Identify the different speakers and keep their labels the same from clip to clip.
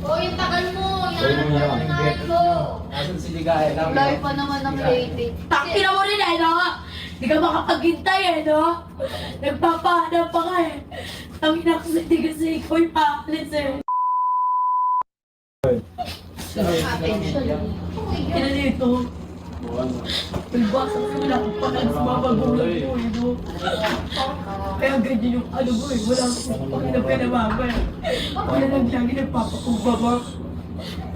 Speaker 1: Oh, yung tagal mo. Yan ang tagal mo.
Speaker 2: Asan si Ligaya?
Speaker 1: Layo pa naman ang lady.
Speaker 3: Takina mo rin eh, no? Hindi ka makapaghintay eh, no? Nagpapahanap pa ka eh. Ang inaksindi kasi ikaw yung paalis eh. Kaya dito. Nagbasa ko wala akong pakan sa mga magulang ko eh, no? Kaya ganyan yung ano mo eh, wala akong pakin na pinamama eh. Kaya lang lagi nagpapakumbaba.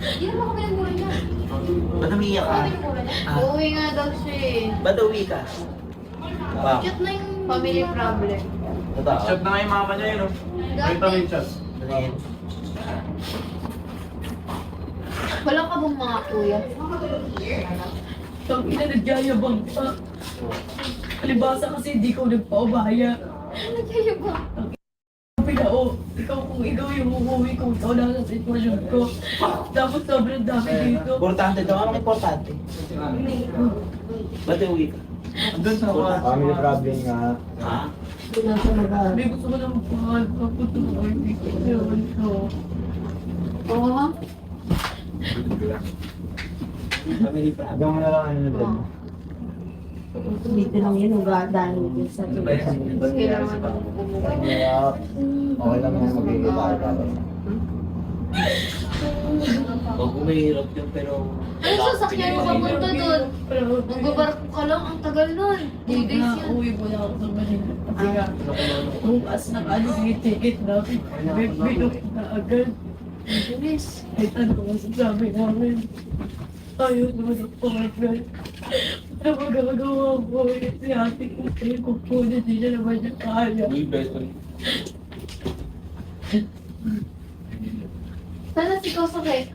Speaker 1: Hindi naman kami nagmura niya.
Speaker 4: Ba't umiiyak ka?
Speaker 1: Uuwi nga daw siya eh.
Speaker 4: Ba't uwi ka? Bakit?
Speaker 1: Cute na yung family problem.
Speaker 4: Totoo?
Speaker 2: Shot na nga yung mama niya yun, no? Ito yung shot.
Speaker 4: Ano yun?
Speaker 1: Wala ka bang mga kuya?
Speaker 3: Ang ina nagyayabang ka. Kalibasa kasi hindi ko nagpaubaya.
Speaker 1: Ano kayo ba?
Speaker 3: Pinao, ikaw kung ikaw yung uuwi ko, ikaw na sa sitwasyon ko. Tapos sobrang dami dito.
Speaker 4: Importante daw. Anong importante? Ba't uwi ka?
Speaker 2: Andun sa mga.
Speaker 5: Family problem nga.
Speaker 4: Ha?
Speaker 3: May gusto ko na magpahal ka po ito mga kaibigan ko.
Speaker 1: Oo ha?
Speaker 4: Family problem.
Speaker 5: Hanggang mo na lang ano na doon.
Speaker 3: Dito lang yun, dahil sa
Speaker 1: Kailangan mo umuwi.
Speaker 5: Kaya okay lang yan magkikita ka.
Speaker 4: Huwag umihirap yun pero...
Speaker 1: Ano sasakyan mo papunta doon? Magbabarko ka lang, ang tagal nun. 2 days yan.
Speaker 3: Uwi mo na ako sa Manila. Kasi nga, bukas ng ano yung ticket namin. May binok na agad.
Speaker 1: Bilis.
Speaker 3: Ay, ano ko masasabi namin. Ayaw naman ako agad. Ano magagawa ko? Si ate ko kayo kukunin. Hindi niya naman niya kaya.
Speaker 2: Uy, beto.
Speaker 1: Sana si Kosoke.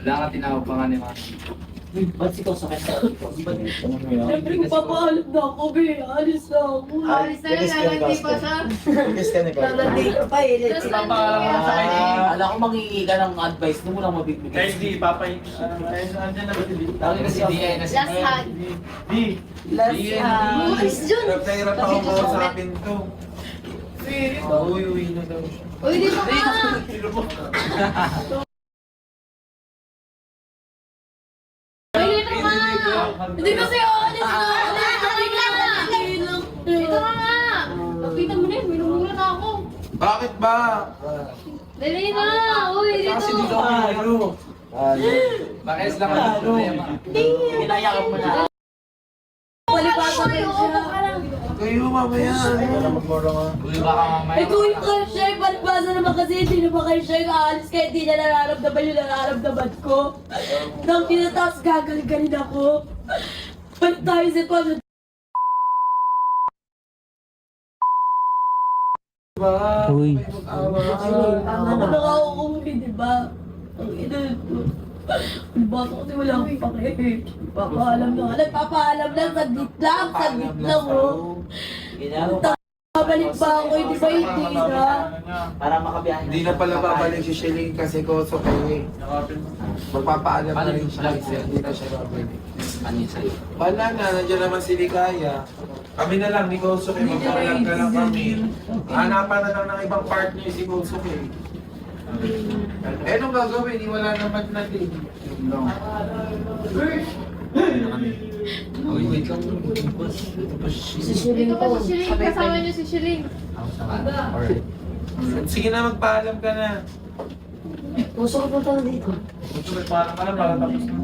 Speaker 2: Wala ka tinawag pa nga ni mama.
Speaker 4: Ba't ikaw sakit?
Speaker 3: Siyempre kung papaalam na ako, be. Alis na ako.
Speaker 1: Alis na lang, lalandi pa siya.
Speaker 5: Kiss ka ni
Speaker 3: Lalandi ka pa eh.
Speaker 1: Tapos
Speaker 2: Papaalam ka sa kanya.
Speaker 4: Alam ko mangingi ka ng advice, doon mo lang mabibigay.
Speaker 2: Kahit di, papay. Andyan na ba si Di?
Speaker 4: Tawag na si DN na si
Speaker 1: Last hug.
Speaker 2: Di.
Speaker 3: Last
Speaker 1: Umalis dyan.
Speaker 2: Hirap na hirap ako
Speaker 1: Sabi ko sa
Speaker 2: sa akin to. Uy, na daw siya.
Speaker 1: Uy, dito ka! Uy, dito ka!
Speaker 3: Hindi kasi alis na.
Speaker 1: Dito ka nga! Lapitan mo na yun, minumura na ako.
Speaker 2: Bakit ba?
Speaker 1: Dali na! Uy,
Speaker 2: Kasi
Speaker 1: dito!
Speaker 2: dito ako nilo. Bakit lang ako problema?
Speaker 4: Pinayakap mo na.
Speaker 3: Palipasan
Speaker 1: Uy,
Speaker 3: mo
Speaker 1: oo,
Speaker 3: siya.
Speaker 1: baka lang.
Speaker 2: Kayo mamaya.
Speaker 5: Wala magmoro nga.
Speaker 2: Uy, baka mamaya.
Speaker 3: Eh kung ikaw siya, palibasa naman kasi hindi naman kayo siya yung aalis kaya hindi niya nararamdaman yung nararamdaman ko. Nang tinataas gagaling ako. Balik tayo sa ito.
Speaker 2: Uy.
Speaker 3: Tama na lang ako umuwi, di ba? Ang ina ito. Palibasa kasi wala akong pake. Papaalam na nga. Nagpapaalam lang, saglit lang, oh.
Speaker 4: Ginagawa.
Speaker 3: Babalik pa ako, hindi ba hindi na?
Speaker 4: Para makabiyahin.
Speaker 6: Hindi na pala babalik si Shelly kasi koso kayo eh. Magpapaalam na rin siya kasi hindi na siya babalik.
Speaker 2: Ano sa'yo?
Speaker 6: Wala na, nandiyan naman si Ligaya. Kami na lang ni Koso kayo, magpaalam ka lang kami. Hanapan na lang ng ibang partner si Koso kayo. Eh, anong gagawin? Wala naman natin.
Speaker 2: Uy, wait lang.
Speaker 1: Dito ka si Shiling, kasama niyo si Shiling.
Speaker 2: Alright.
Speaker 6: Sige na, magpaalam ka na.
Speaker 3: Puso ko punta dito.
Speaker 2: Gusto ko parang ka na para tapos na.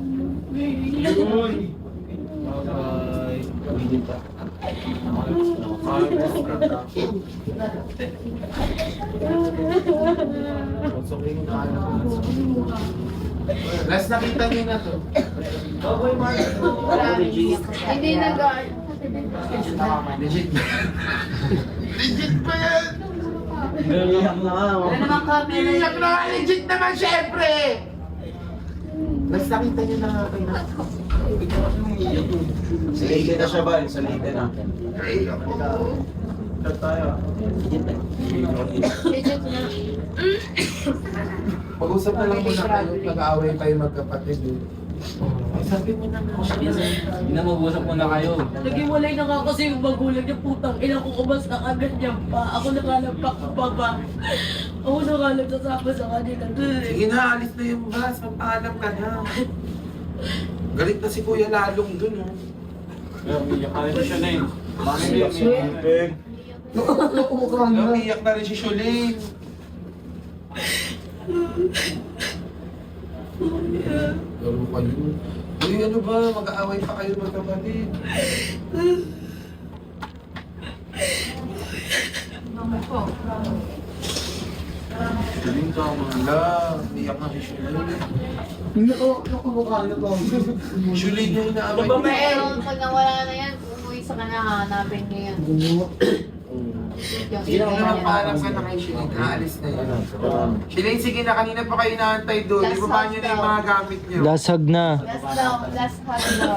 Speaker 2: Uy. Bye. Hindi pa.
Speaker 6: Last nakita niyo na to.
Speaker 1: Hindi nag-guard.
Speaker 6: Legit ba? Legit ba yan?
Speaker 4: Iyak na nga.
Speaker 3: Wala naman kami.
Speaker 6: Iyak na nga, legit naman syempre! Last nakita niyo na nga kayo.
Speaker 5: Sa Leyte na siya ba? Sa Leyte na.
Speaker 6: Ay, ako.
Speaker 1: Legit na.
Speaker 6: Pag-usap na lang muna kayo, nag-aaway kayo magkapatid. Sabi mo na nga.
Speaker 2: Hindi na mag-usap muna kayo.
Speaker 3: Naghiwalay na nga kasi yung magulang niya, putang ina ko, kumasta agad niya pa. Ako nakalampak pa ba? Ako na nga nagsasama sa kanila dun eh.
Speaker 6: Sige na, alis na yung bus. Magpaalam ka na. Galit na si Kuya Lalong dun, oh.
Speaker 2: Umiyak ka rin siya na yun.
Speaker 5: Big.
Speaker 6: Umiyak na rin si Sholane. Laro kayo. Uy, ano ba? Mag-aaway pa kayo magkapatid. Sholane, tama lang. Umiyak na si Sholane.
Speaker 5: Hindi ko nakamukha niyo to.
Speaker 6: Sholane yung inaaway.
Speaker 1: Pero pag nawala na yan, umuwi sa kanya, hanapin niyo yan. Yung
Speaker 6: Sige na,
Speaker 1: email niya.
Speaker 6: magpaalam ka na kay Sholane. Aalis na yun. Sholane, sige na. Kanina pa kayo inaantay doon.
Speaker 1: Last
Speaker 6: Ibaba niyo na yung mga gamit niyo.
Speaker 7: Lasag na.
Speaker 1: Last hug daw.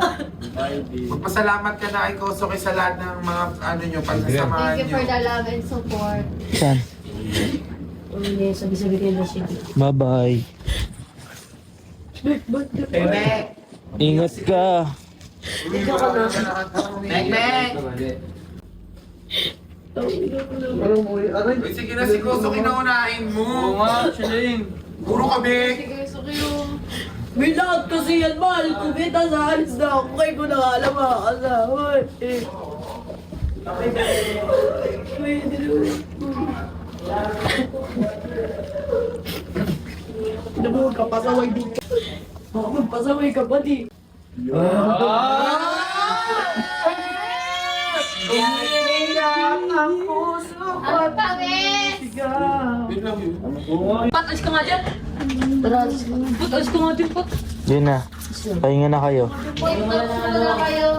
Speaker 6: Magpasalamat ka na kay Kosuke sa lahat ng mga ano nyo, pagsasamahan
Speaker 1: Thank you
Speaker 6: nyo.
Speaker 1: for the love and support.
Speaker 7: Saan?
Speaker 3: Hindi, sabi-sabi kayo na siya.
Speaker 7: Bye-bye. Ingat ka.
Speaker 6: Uy, sige na si Kosuke na unahin mo.
Speaker 2: Oo nga, Sholane.
Speaker 6: Puro kami.
Speaker 1: Sige, suki yung...
Speaker 3: May lahat kasi yan, mahal ko. Kita sa alis na ako. Kaya ko na nga alam mga asawa eh. Pwede naman. Nabuhod ka, pasaway din ka. Ako, pasaway ka pa di.
Speaker 1: Ang pangit!
Speaker 6: Yun lang yun.
Speaker 3: Patas ka nga dyan. Patas ka nga dyan, pat.
Speaker 7: Yun na. Pahinga na kayo.
Speaker 1: Wait, na kayo.